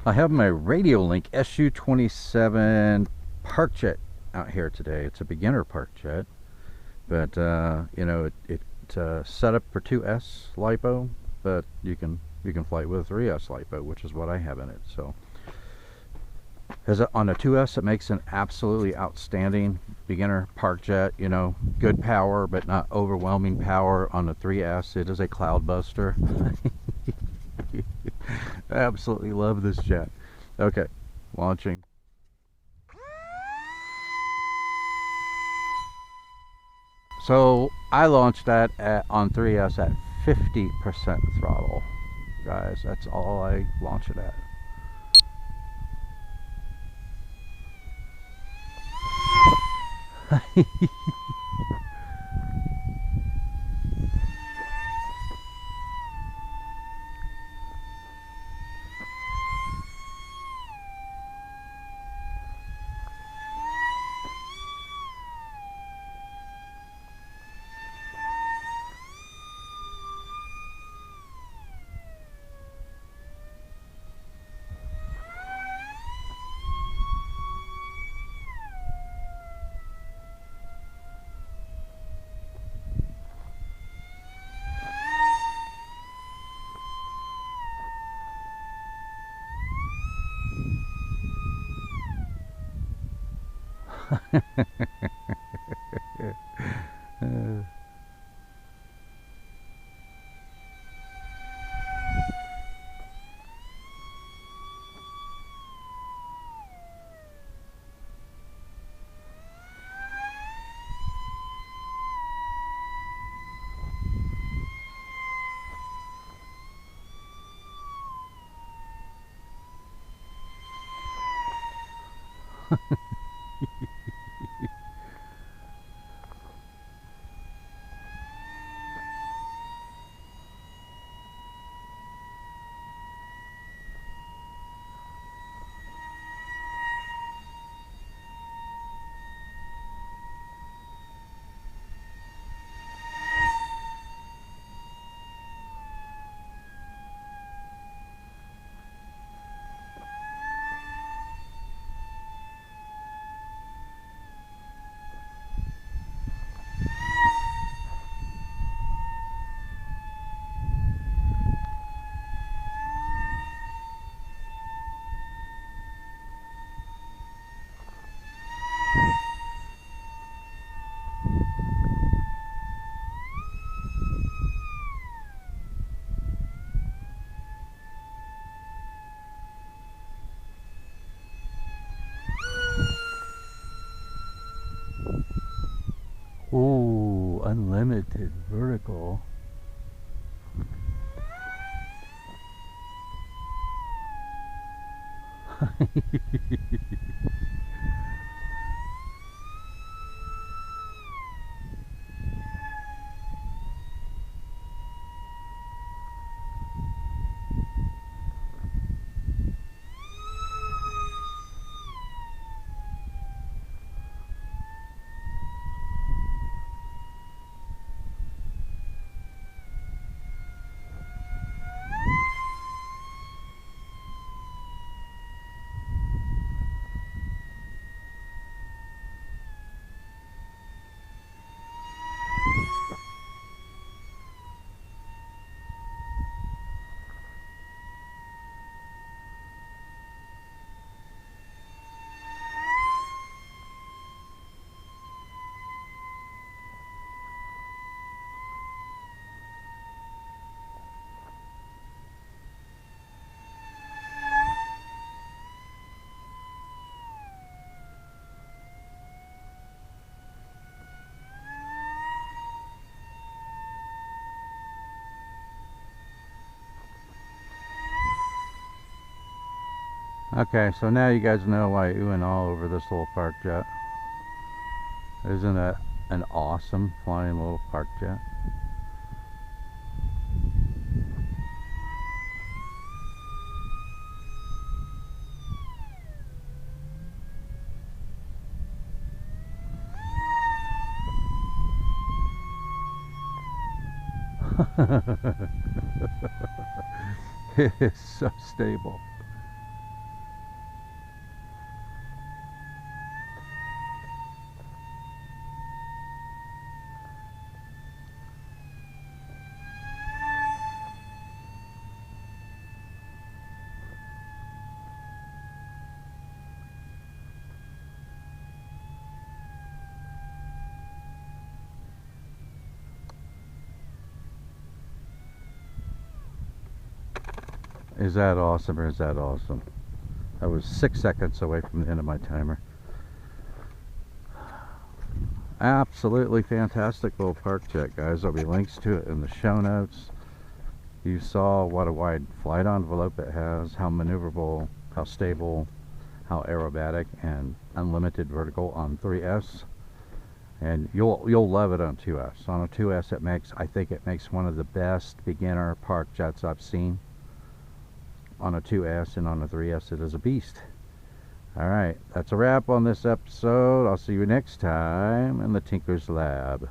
I have my Radiolink SU27 park jet out here today. It's a beginner park jet, but you know, it's set up for 2S LiPo, but you can fly it with 3S LiPo, which is what I have in it. So on a 2S, it makes an absolutely outstanding beginner park jet. You know, good power, but not overwhelming power. On the 3S, it is a cloud buster. I absolutely love this jet. Okay, launching. So I launched that on 3S at 50% throttle, guys. That's all I launch it at. Ooh, unlimited vertical. Okay, so now you guys know why I ooh and all over this little park jet. Isn't that an awesome flying little park jet? It is so stable. Is that awesome or is that awesome? I was 6 seconds away from the end of my timer. Absolutely fantastic little park jet, guys. There'll be links to it in the show notes. You saw what a wide flight envelope it has, how maneuverable, how stable, how aerobatic, and unlimited vertical on 3S. And you'll love it on 2S. On a 2S, I think it makes one of the best beginner park jets I've seen. On a 2S and on a 3S, it is a beast. Alright, that's a wrap on this episode. I'll see you next time in the Tinkerz Lab.